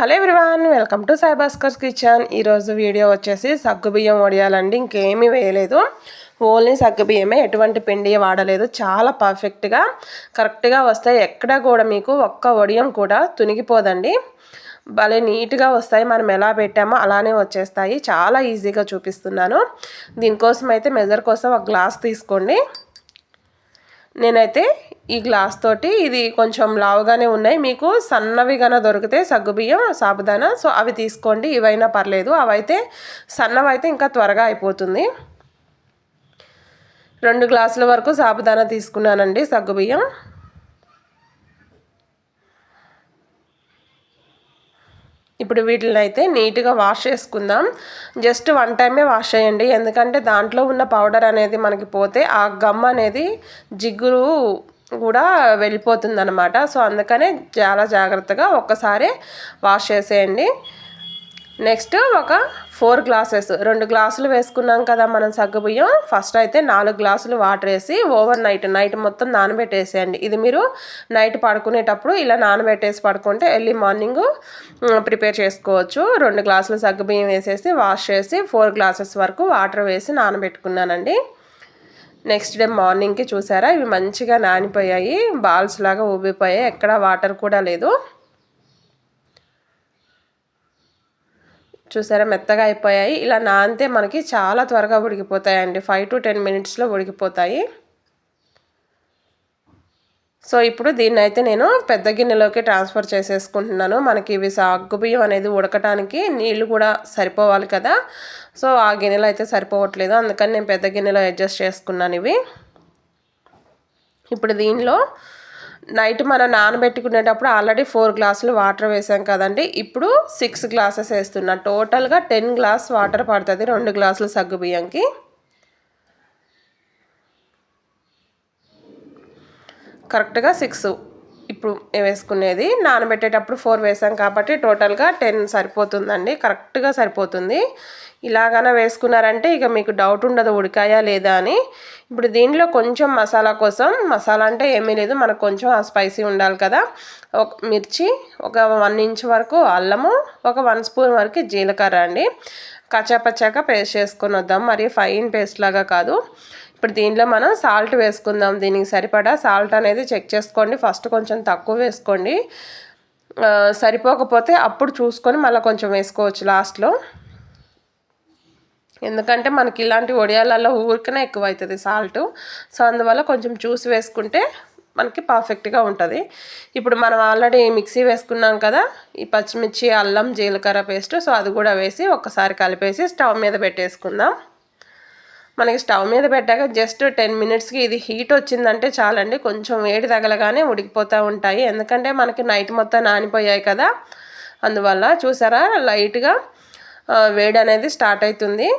Hello everyone, welcome to Sai Bhaskar's kitchen. ఈరోజు video వచ్చేసి సగ్గుబియ్యం వడియాలండి. ఇంకేమీ వేయలేదు, ఓన్లీ సగ్గుబియ్యమే, ఎటువంటి పిండి వాడలేదు. చాలా పర్ఫెక్ట్గా కరెక్ట్గా వస్తాయి. ఎక్కడ కూడా మీకు ఒక్క వడియం కూడా తునిగిపోదండి. భలే నీట్గా వస్తాయి. మనం ఎలా పెట్టామో అలానే వచ్చేస్తాయి. చాలా ఈజీగా చూపిస్తున్నాను. దీనికోసం అయితే మెజర్ కోసం ఒక గ్లాస్ తీసుకోండి. నేనైతే ఈ గ్లాస్ తోటి, ఇది కొంచెం లావుగానే ఉన్నాయి, మీకు సన్నవి గాన దొరికితే సగ్గుబియ్యం సాబుదానా, సో అవి తీసుకోండి. ఇవైనా పర్లేదు, అవైతే సన్నవైతే ఇంకా త్వరగా అయిపోతుంది. 2 గ్లాసుల వరకు సాబుదానా తీసుకున్నానండి సగ్గుబియ్యం. ఇప్పుడు వీటిని అయితే నీట్గా వాష్ చేసుకుందాం. జస్ట్ 1 టైమే వాష్ చేయండి, ఎందుకంటే దాంట్లో ఉన్న పౌడర్ అనేది మనకి పోతే ఆ గమ్ అనేది జిగురు కూడా వెళ్ళిపోతుంది అనమాట. సో అందుకనే చాలా జాగ్రత్తగా ఒక్కసారి వాష్ చేసేయండి. నెక్స్ట్ ఒక 4 గ్లాసెస్, 2 గ్లాసులు వేసుకున్నాం కదా మనం సగ్గుబియ్యం. ఫస్ట్ అయితే 4 గ్లాసులు వాటర్ వేసి ఓవర్ నైట్ మొత్తం నానబెట్టేసేయండి. ఇది మీరు నైట్ పడుకునేటప్పుడు ఇలా నానబెట్టేసి పడుకుంటే ఎర్లీ మార్నింగ్ ప్రిపేర్ చేసుకోవచ్చు. 2 గ్లాసులు సగ్గుబియ్యం వేసేసి వాష్ చేసి 4 గ్లాసెస్ వరకు వాటర్ వేసి నానబెట్టుకున్నానండి. నెక్స్ట్ డే మార్నింగ్కి చూసారా, ఇవి మంచిగా నానిపోయాయి, బాల్స్ లాగా ఊబిపోయాయి, ఎక్కడ వాటర్ కూడా లేదు. చూసారా, మెత్తగా అయిపోయాయి. ఇలా నానితే మనకి చాలా త్వరగా ఉడికిపోతాయండి, 5 to 10 మినిట్స్లో ఉడికిపోతాయి. సో ఇప్పుడు దీన్ని అయితే నేను పెద్ద గిన్నెలోకి ట్రాన్స్ఫర్ చేసేసుకుంటున్నాను. మనకి ఇవి సగ్గుబియ్యం అనేది ఉడకటానికి నీళ్లు కూడా సరిపోవాలి కదా, సో ఆ గిన్నెలో అయితే సరిపోవట్లేదు, అందుకని నేను పెద్ద గిన్నెలో అడ్జస్ట్ చేసుకున్నాను ఇవి. ఇప్పుడు దీనిలో నైట్ మనం నానబెట్టుకునేటప్పుడు ఆల్రెడీ 4 గ్లాసులు వాటర్ వేసాం కదండి, ఇప్పుడు 6 గ్లాసెస్ వేస్తున్నా. టోటల్గా 10 గ్లాస్ వాటర్ పడుతుంది 2 గ్లాసులు సగ్గుబియ్యంకి. కరెక్ట్గా 6 ఇప్పుడు వేసుకునేది. నానబెట్టేటప్పుడు 4 వేసాం కాబట్టి టోటల్గా 10 సరిపోతుందండి, కరెక్ట్గా సరిపోతుంది. ఇలాగైనా వేసుకున్నారంటే ఇక మీకు డౌట్ ఉండదు ఉడికాయా లేదా అని. ఇప్పుడు దీనిలో కొంచెం మసాలా కోసం, మసాలా అంటే ఏమీ లేదు, మనకు కొంచెం ఆ స్పైసీ ఉండాలి కదా, ఒక మిర్చి, ఒక 1 ఇంచ్ వరకు అల్లము, ఒక 1 స్పూన్ వరకు జీలకర్ర అండి. కచ్చాపచ్చాక పేస్ట్ చేసుకొని వద్దాం, మరి ఫైన్ పేస్ట్ లాగా కాదు. ఇప్పుడు దీనిలో మనం సాల్ట్ వేసుకుందాం. దీనికి సరిపడా సాల్ట్ అనేది చెక్ చేసుకోండి, ఫస్ట్ కొంచెం తక్కువ వేసుకోండి, సరిపోకపోతే అప్పుడు చూసుకొని మళ్ళీ కొంచెం వేసుకోవచ్చు లాస్ట్లో. ఎందుకంటే మనకి ఇలాంటి వడియాలలో ఊరికనే ఎక్కువ అవుతుంది సాల్ట్, సో అందువల్ల కొంచెం చూసి వేసుకుంటే మనకి పర్ఫెక్ట్గా ఉంటుంది. ఇప్పుడు మనం ఆల్రెడీ మిక్సీ వేసుకున్నాం కదా, ఈ పచ్చిమిర్చి, అల్లం, జీలకర్ర పేస్ట్, సో అది కూడా వేసి ఒక్కసారి కలిపేసి స్టవ్ మీద పెట్టేసుకుందాం. మనకి స్టవ్ మీద పెట్టాక జస్ట్ 10 మినిట్స్కి ఇది హీట్ వచ్చిందంటే చాలండి, కొంచెం వేడి తగలగానే ఉడికిపోతూ ఉంటాయి, ఎందుకంటే మనకి నైట్ మొత్తం నానిపోయాయి కదా, అందువల్ల. చూసారా, లైట్గా వేడి అనేది స్టార్ట్ అవుతుంది.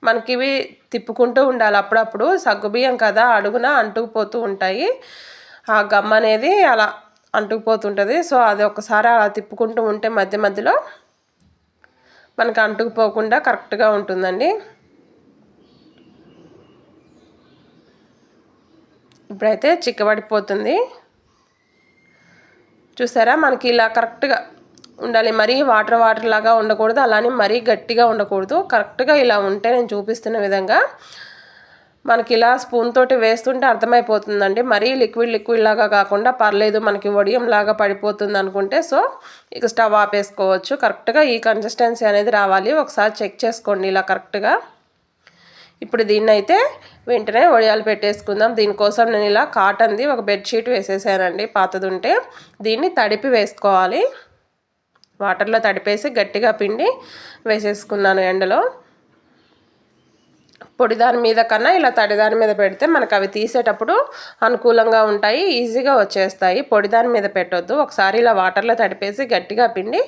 మనకి ఇవి తిప్పుకుంటూ ఉండాలి అప్పుడప్పుడు, సగ్గుబియ్యం కదా అడుగున అంటుకుపోతూ ఉంటాయి, ఆ గమ్ అనేది అలా అంటుకుపోతుంటుంది. సో అది ఒకసారి అలా తిప్పుకుంటూ ఉంటే మధ్య మధ్యలో మనకు అంటుకుపోకుండా కరెక్ట్గా ఉంటుందండి. ఇప్పుడైతే చిక్కబడిపోతుంది. చూసారా, మనకి ఇలా కరెక్ట్గా ఉండాలి, మరీ వాటర్ లాగా ఉండకూడదు, అలానే మరీ గట్టిగా ఉండకూడదు, కరెక్ట్గా ఇలా ఉంటే నేను చూపిస్తున్న విధంగా మనకి ఇలా స్పూన్ తోటి వేస్తుంటే అర్థమైపోతుందండి. మరీ లిక్విడ్ లాగా కాకుండా పర్లేదు, మనకి వడియం లాగా పడిపోతుంది అనుకుంటే సో ఇక స్టవ్ ఆపేసుకోవచ్చు. కరెక్ట్గా ఈ కన్సిస్టెన్సీ అనేది రావాలి, ఒకసారి చెక్ చేసుకోండి ఇలా కరెక్ట్గా. ఇప్పుడు దీన్ని అయితే వెంటనే వడియాలు పెట్టేసుకుందాం. దీనికోసం నేను ఇలా కాటన్ది ఒక బెడ్షీట్ వేసేసానండి, పాతది ఉంటే. దీన్ని తడిపి వేసుకోవాలి, వాటర్లో తడిపేసి గట్టిగా పిండి వేసేసుకున్నాను ఎండలో. పొడి దాని మీద కన్నా ఇలా తడి దాని మీద పెడితే మనకు అవి తీసేటప్పుడు అనుకూలంగా ఉంటాయి, ఈజీగా వచ్చేస్తాయి. పొడి దాని మీద పెట్టొద్దు, ఒకసారి ఇలా వాటర్లో తడిపేసి గట్టిగా పిండి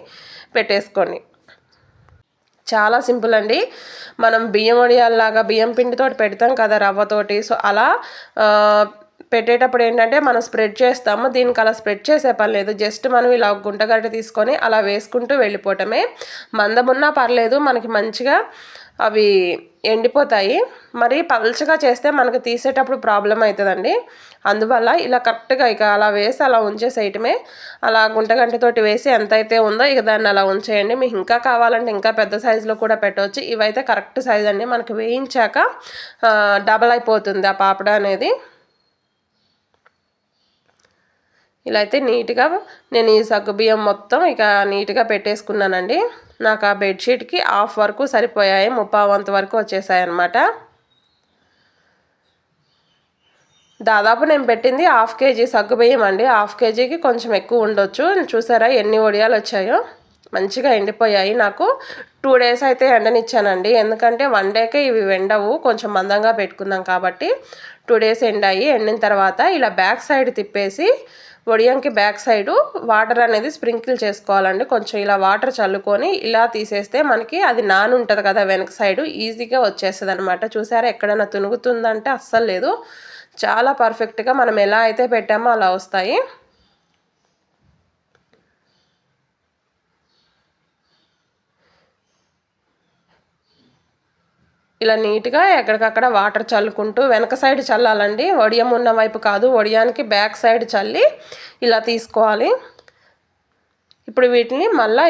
పెట్టేసుకోండి. చాలా సింపుల్ అండి. మనం బియ్యం వడియాల్లాగా బియ్యం పిండితోటి పెడతాం కదా రవ్వతోటి, సో అలా పెట్టేటప్పుడు ఏంటంటే మనం స్ప్రెడ్ చేస్తాము, దీనికి అలా స్ప్రెడ్ చేసే పని లేదు. జస్ట్ మనం ఇలా గుంటగడ్డ తీసుకొని అలా వేసుకుంటూ వెళ్ళిపోవటమే. మందమున్నా పర్లేదు, మనకి మంచిగా అవి ఎండిపోతాయి. మరి పల్చగా చేస్తే మనకు తీసేటప్పుడు ప్రాబ్లం అవుతుందండి. అందువల్ల ఇలా కరెక్ట్గా ఇక అలా వేసి అలా ఉంచేసేయటమే. అలా గుంటగంటతోటి వేసి ఎంతైతే ఉందో ఇక దాన్ని అలా ఉంచేయండి. మీకు ఇంకా కావాలంటే ఇంకా పెద్ద సైజులో కూడా పెట్టవచ్చు. ఇవైతే కరెక్ట్ సైజ్ అండి. మనకి వేయించాక డబల్ అయిపోతుంది ఆ పాపడ అనేది. ఇలా అయితే నీట్గా నేను ఈ సగ్గుబియ్యం మొత్తం ఇక నీట్గా పెట్టేసుకున్నానండి. నాకు ఆ బెడ్షీట్కి హాఫ్ వరకు సరిపోయాయి, 3/4 వరకు వచ్చేసాయి అన్నమాట. దాదాపు నేను పెట్టింది 1/2 kg సగ్గుబియ్యం అండి. 1/2 kgకి కొంచెం ఎక్కువ ఉండొచ్చు. చూసారా ఎన్ని వడియాలు వచ్చాయో, మంచిగా ఎండిపోయాయి. నాకు 2 days అయితే ఎండనిచ్చానండి. ఎందుకంటే 1 dayకే ఇవి ఎండవు, కొంచెం మందంగా పెట్టుకున్నాం కాబట్టి 2 days ఎండాయి. ఎండిన తర్వాత ఇలా బ్యాక్ సైడ్ తిప్పేసి వడియంకి బ్యాక్ సైడు వాటర్ అనేది స్ప్రింకిల్ చేసుకోవాలండి. కొంచెం ఇలా వాటర్ చల్లుకొని ఇలా తీసేస్తే మనకి అది నాని ఉంటుంది కదా వెనక సైడు, ఈజీగా వచ్చేస్తుంది అనమాట. చూసారా ఎక్కడైనా తునుగుతుందంటే అస్సలు లేదు. చాలా పర్ఫెక్ట్గా మనం ఎలా అయితే పెట్టామో అలా వస్తాయి. ఇలా నీట్గా ఎక్కడికక్కడ వాటర్ చల్లుకుంటూ వెనక సైడ్ చల్లాలండి, వడియం ఉన్న వైపు కాదు. వడియానికి బ్యాక్ సైడ్ చల్లి ఇలా తీసుకోవాలి. ఇప్పుడు వీటిని మళ్ళీ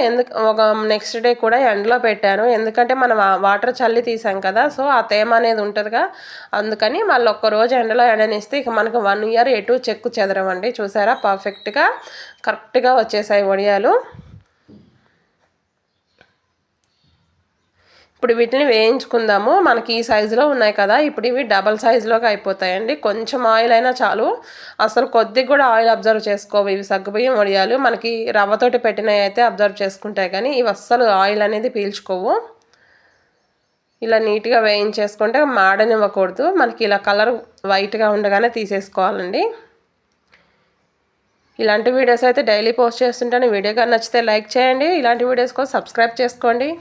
ఒక నెక్స్ట్ డే కూడా ఎండలో పెట్టాను. ఎందుకంటే మనం వాటర్ చల్లి తీసాం కదా, సో ఆ తేమ అనేది ఉంటుందిగా, అందుకని మళ్ళీ ఒక్కరోజు ఎండలో ఎండనిస్తే ఇక మనకు 1 year ఎటు చెక్కు చెదరవండి. చూసారా పర్ఫెక్ట్గా కరెక్ట్గా వచ్చేసాయి వడియాలు. ఇప్పుడు వీటిని వేయించుకుందాము. మనకి ఈ సైజులో ఉన్నాయి కదా, ఇప్పుడు ఇవి డబల్ సైజులోకి అయిపోతాయండి. కొంచెం ఆయిల్ అయినా చాలు, అసలు కొద్దిగా కూడా ఆయిల్ అబ్జర్వ్ చేసుకోవు ఇవి సగ్గుబియ్యం వడియాలు. మనకి రవ్వతోటి పెట్టినవి అయితే అబ్జర్వ్ చేసుకుంటాయి, కానీ ఇవి అస్సలు ఆయిల్ అనేది పీల్చుకోవు. ఇలా నీట్గా వేయించేసుకుంటే మాడనివ్వకూడదు. మనకి ఇలా కలర్ వైట్గా ఉండగానే తీసేసుకోవాలండి. ఇలాంటి వీడియోస్ అయితే డైలీ పోస్ట్ చేస్తుంటాను. వీడియో కానీ నచ్చితే లైక్ చేయండి. ఇలాంటి వీడియోస్ కోసం సబ్స్క్రైబ్ చేసుకోండి.